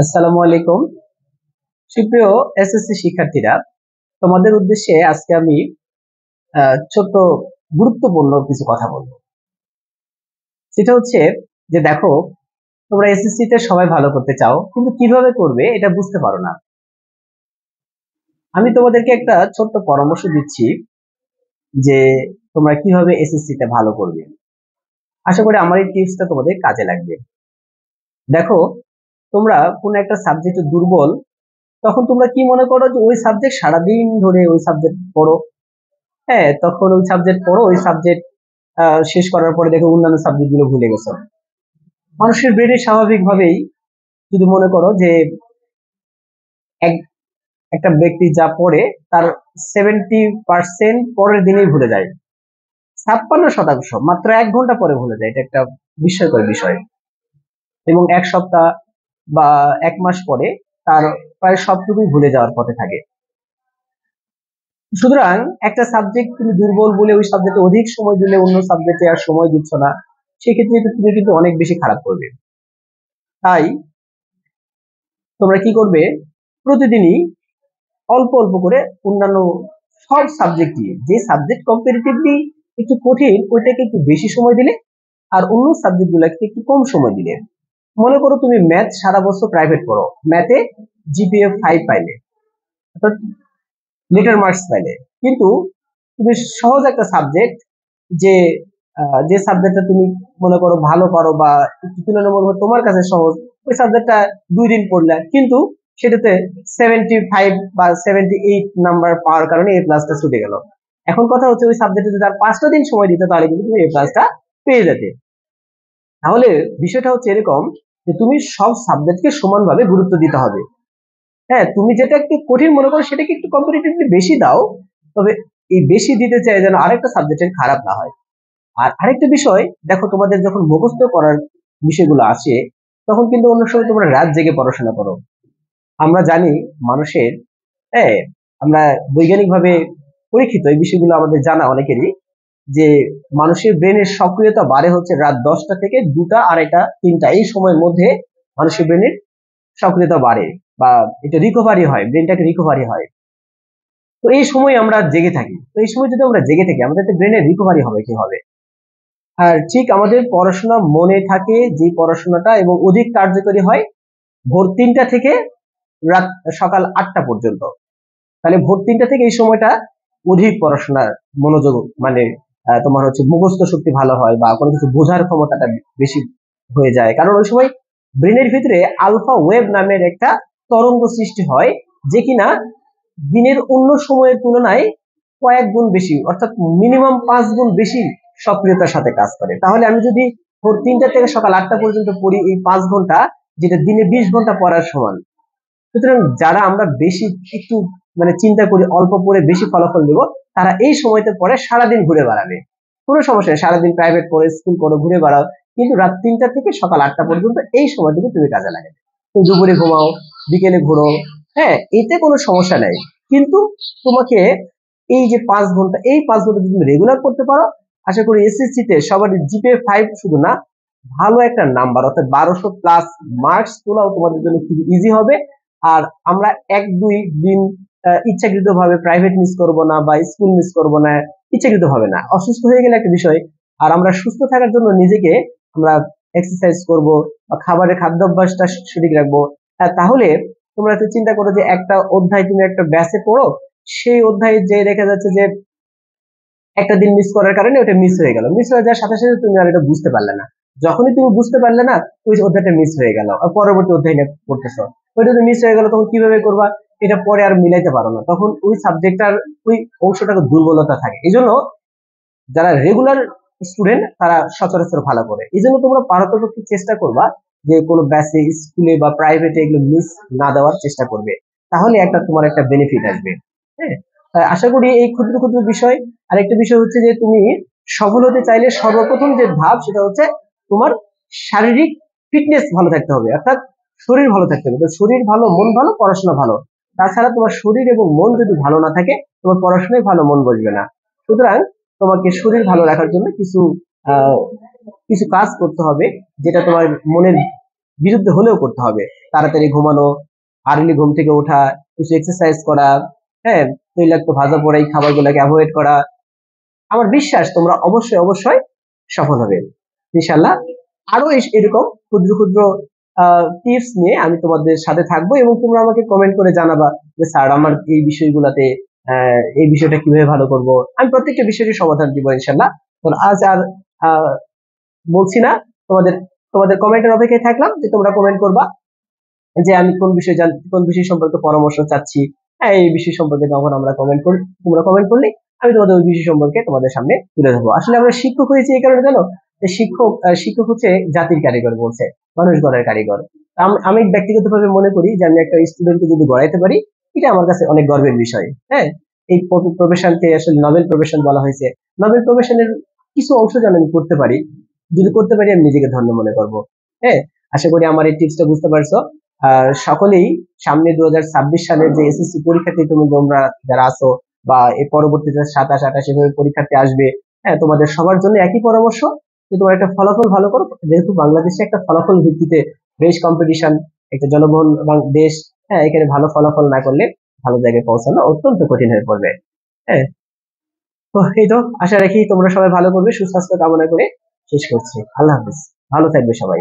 আসসালামু আলাইকুম। সুপ্রিয় এসএসসি শিক্ষার্থীরা, তোমাদের উদ্দেশ্যে আজকে আমি ছোট্ট গুরুত্বপূর্ণ কিছু কথা বলবো। সেটা হচ্ছে যে দেখো, তোমরা এসএসসি তে সবাই ভালো করতে চাও, কিন্তু কিভাবে করবে এটা বুঝতে পারো না। আমি তোমাদেরকে একটা ছোট্ট পরামর্শ দিচ্ছি যে তোমরা কিভাবে এসএসসি তে ভালো করবে। আশা করি আমার এই টিপসটা তোমাদের কাজে লাগবে। দেখো, তোমরা কোন একটা সাবজেক্টে দুর্বল, তখন তোমরা কি মনে করো যে ওই সাবজেক্ট সারাদিন ধরে ওই সাবজেক্ট পড়ো। হ্যাঁ, তখন ওই সাবজেক্ট পড়ো, ওই সাবজেক্ট শেষ করার পরে দেখো অন্যান্য সাবজেক্ট গুলো ভুলে গেছো। মানুষের ব্রেনে স্বাভাবিকভাবেই, যদি মনে করো যে এক একটা ব্যক্তি যা পড়ে তার 70% পরের দিনেই ভুলে যায়, 56% মাত্র 1 ঘন্টা পরে ভুলে যায়। এটা একটা বিস্ময়কর বিষয়। এবং এক সপ্তাহ বা 1 মাস পরে তার প্রায় সবটুকুই ভুলে যাওয়ার পথে থাকে। সুতরাং একটা সাবজেক্ট তুমি দুর্বল বলে ওই সাবজেক্টে অধিক সময় দিলে অন্য সাবজেক্টে আর সময় দিচ্ছ না, সেক্ষেত্রে তুমি কিন্তু অনেক বেশি খারাপ করবে। তাই তোমরা কি করবে, প্রতিদিনই অল্প অল্প করে অন্যান্য সব সাবজেক্টই, যে সাবজেক্ট কম্পারেটিভলি একটু কঠিন ওইটাকে একটু বেশি সময় দিলে আর অন্য সাবজেক্ট গুলাকে একটু কম সময় দিলে। মনে করো তুমি ম্যাথ সারা বছর প্রাইভেট পড়ো, ম্যাথে জিপিএ 5 পাইলে, অর্থাৎ লেটার মার্কস পাইলে, কিন্তু তুমি সহজ একটা সাবজেক্ট, যে যে সাবজেক্টটা তুমি মনে করো ভালো পারো বা একটু তুলনামূলক তোমার কাছে সহজ, ওই সাবজেক্টটা 2 দিন পড়লে, কিন্তু সেটাতে 75 বা 78 নাম্বার পাওয়ার কারণে এ প্লাসটা ছুটে গেল। এখন কথা হচ্ছে ওই সাবজেক্টে যদি আর 5টা দিন সময় দিতে, তাহলে কিন্তু তুমি এ প্লাসটা পেয়ে যেতে। তাহলে বিষয়টা হচ্ছে এরকম, যে তুমি সব সাবজেক্টকে সমানভাবে গুরুত্ব দিতে হবে। হ্যাঁ, তুমি যেটা একটু কঠিন মনে করো সেটাকে একটু কম্পিটিটিভলি বেশি দাও, তবে এই বেশি দিতে চাই যেন আরেকটা সাবজেক্টের খারাপ না হয়। আর আরেকটা বিষয় দেখো, তোমাদের যখন মুখস্থ করার বিষয়গুলো আসে, তখন কিন্তু অন্য সময় তোমরা রাত জেগে পড়াশোনা করো। আমরা জানি মানুষের, হ্যাঁ, আমরা বৈজ্ঞানিক ভাবে পরীক্ষিত, এই বিষয়গুলো আমাদের জানা অনেকেরই, যে মানুষের ব্রেনের সক্রিয়তা বাড়ে হচ্ছে রাত 10টা থেকে 2টা, 2:30, 3টা, এই সময়ের মধ্যে মানুষের ব্রেনের সক্রিয়তা বাড়ে বা এটা রিকভারি হয়, ব্রেনটাকে রিকভারি হয়। তো এই সময় আমরা জেগে থাকি, তো এই সময় যদি আমরা জেগে থাকি আমাদের ব্রেনের রিকভারি হবে কিভাবে? আর ঠিক আমাদের পড়াশোনা মনে থাকে যে পড়াশোনাটা এবং অধিক কার্যকরী হয় ভোর 3টা থেকে রাত সকাল 8টা পর্যন্ত। তাহলে ভোর 3টা থেকে এই সময়টা অধিক পড়াশোনার মনোযোগ, মানে তোমার হচ্ছে মুখস্থ শক্তি ভালো হয় বা কোনো কিছু বোঝার ক্ষমতাটা বেশি হয়ে যায়, কারণ ওই সময় ব্রেনের ভিতরে আলফা ওয়েভ নামের একটা তরঙ্গ সৃষ্টি হয়, যে কিনা দিনের অন্য সময়ের তুলনায় কয়েক গুণ বেশি, অর্থাৎ মিনিমাম 5 গুণ বেশি সক্রিয়তার সাথে কাজ করে। তাহলে আমি যদি ভোর 3টা থেকে সকাল 8টা পর্যন্ত পড়ি, এই 5 ঘন্টা যেটা দিনে 20 ঘন্টা পড়ার সমান। সুতরাং যারা আমরা বেশি একটু মানে চিন্তা করি অল্প পড়ে বেশি ফলাফল দেব, তারা এই সময়তে পরে সারাদিন ঘুরে বেড়াবে, কোনো সমস্যা নেই, সারাদিন প্রাইভেট পড়ে স্কুল পড়ো ঘুরে বেড়াও, কিন্তু রাত 3টা থেকে সকাল 8টা পর্যন্ত এই সময়টুকু তুমি কাজে লাগাবে। তুমি দুপুরে ঘুমাও, বিকেলে ঘুরো, হ্যাঁ, এতে কোনো সমস্যা নাই। কিন্তু তোমাকে এই যে 5 ঘন্টা, এই 5 ঘন্টা যদি তুমি রেগুলার করতে পারো, আশা করি এসএসসি তে সবার জিপিএ 5 শুধু না, ভালো একটা নাম্বার অর্থাৎ 1200+ মার্কস তোলাও তোমাদের জন্য খুব ইজি হবে। আর আমরা 1-2 দিন ইচ্ছাকৃত ভাবে প্রাইভেট মিস করব না বা স্কুল মিস করব না, ইচ্ছাকৃত ভাবে না, অসুস্থ হয়ে গেলে একটা বিষয়। আর আমরা সুস্থ থাকার জন্য নিজেকে আমরা এক্সারসাইজ করব বা খাবারের খাদ্যাভ্যাসটা সঠিক রাখবো। তাহলে তোমরা একটু চিন্তা করো যে একটা অধ্যায় তুমি একটা ব্যাচে পড়ো, সেই অধ্যায়ে যে দেখা যাচ্ছে যে একটা দিন মিস করার কারণে ওটা মিস হয়ে গেল, মিস হয়ে যাওয়ার সাথে সাথে তুমি আর এটা বুঝতে পারলে না। যখনই তুমি বুঝতে পারলে না, ওই অধ্যায়টা মিস হয়ে গেল, আর পরবর্তী অধ্যায় নিয়ে পড়তেছো, ওইটা তো মিস হয়ে গেল, তখন কিভাবে করবা? এটা পরে আর মিলাইতে পারো না, তখন ওই সাবজেক্টটার ওই অংশটাকে দুর্বলতা থাকে। এই জন্য যারা রেগুলার স্টুডেন্ট তারা সচরাচর ভালো করে। এই জন্য তোমরা পারতপক্ষে চেষ্টা করবা যে কোনো ব্যাচে, স্কুলে বা প্রাইভেটে এগুলো মিস না দেওয়ার চেষ্টা করবে, তাহলে একটা তোমার একটা বেনিফিট আসবে। হ্যাঁ, আশা করি এই ক্ষুদ্র ক্ষুদ্র বিষয়। আরেকটা বিষয় হচ্ছে যে তুমি সফল হতে চাইলে সর্বপ্রথম যে ধাপ সেটা হচ্ছে তোমার শারীরিক ফিটনেস ভালো থাকতে হবে, অর্থাৎ শরীর ভালো থাকতে হবে। তো শরীর ভালো, মন ভালো, পড়াশোনা ভালো। তাছাড়া তোমার শরীর এবং মন যদি ভালো না থাকে, তোমার পড়াশোনায় ভালো মন বসবে না। সুতরাং তোমাকে শরীর ভালো রাখার জন্য কিছু আহ কিছু কাজ করতে হবে, যেটা তোমার মনের বিরুদ্ধে হলেও করতে হবে। তাড়াতাড়ি ঘুমানো, আর্লি ঘুম থেকে ওঠা, কিছু এক্সারসাইজ করা, হ্যাঁ, তৈলাক্ত ভাজা পোড়া এই খাবারগুলোকে অ্যাভয়েড করা। আমার বিশ্বাস তোমরা অবশ্যই অবশ্যই সফল হবে ইনশাআল্লাহ। আরো এরকম ক্ষুদ্র ক্ষুদ্র টিপস নিয়ে আমি তোমাদের সাথে থাকবো, এবং তোমরা আমাকে কমেন্ট করে জানাবা যে স্যার আমার এই বিষয়গুলোতে এই বিষয়টা কিভাবে ভালো করব। আমি প্রত্যেকটা বিষয়ের সমাধান দিব ইনশাআল্লাহ। তো আজ আর আহ, বলছি না, তোমাদের তোমাদের কমেন্টের অপেক্ষায় থাকলাম যে তোমরা কমেন্ট করবা যে আমি কোন বিষয় সম্পর্কে পরামর্শ চাচ্ছি। হ্যাঁ, এই বিষয় সম্পর্কে যখন আমরা কমেন্ট করি, তোমরা কমেন্ট করলে আমি তোমাদের ওই বিষয় সম্পর্কে তোমাদের সামনে তুলে ধরবো। আসলে আমরা শিক্ষক হয়েছি এই কারণে জানো, যে শিক্ষক হচ্ছে জাতির কারিগর বলছে, মানুষ গড়ার কারিগর। আমি ব্যক্তিগতভাবে মনে করি যে আমি একটা স্টুডেন্টকে যদি গড়াইতে পারি, এটা আমার কাছে অনেক গর্বের বিষয়। হ্যাঁ, এই প্রফেশনকে আসলে নোবেল প্রফেশন বলা হয়েছে। নোবেল প্রফেশনের কিছু অংশ যেন আমি করতে পারি, যদি করতে পারি আমি নিজেকে ধন্য মনে করব। হ্যাঁ, আশা করি আমার এই টিপসটা বুঝতে পারছো। সকলেই সামনে 2026 সালের যে এসএসসি পরীক্ষাতে তোমরা যারা আছো, বা এর পরবর্তীতে 27, 28 এভাবে পরীক্ষাতে আসবে, হ্যাঁ, তোমাদের সবার জন্য একই পরামর্শ যে তোমার একটা ফলাফল ভালো করো। যেহেতু বাংলাদেশে একটা ফলাফল ভিত্তিতে বেশ কম্পিটিশন, একটা জনবহুল দেশ, হ্যাঁ, এখানে ভালো ফলাফল না করলে ভালো জায়গায় পৌঁছানো অত্যন্ত কঠিন হয়ে পড়বে। হ্যাঁ, তো এই তো আশা রাখি তোমরা সবাই ভালো করবে, সুস্বাস্থ্য কামনা করে শেষ করছি। আল্লাহ হাফিজ, ভালো থাকবে সবাই।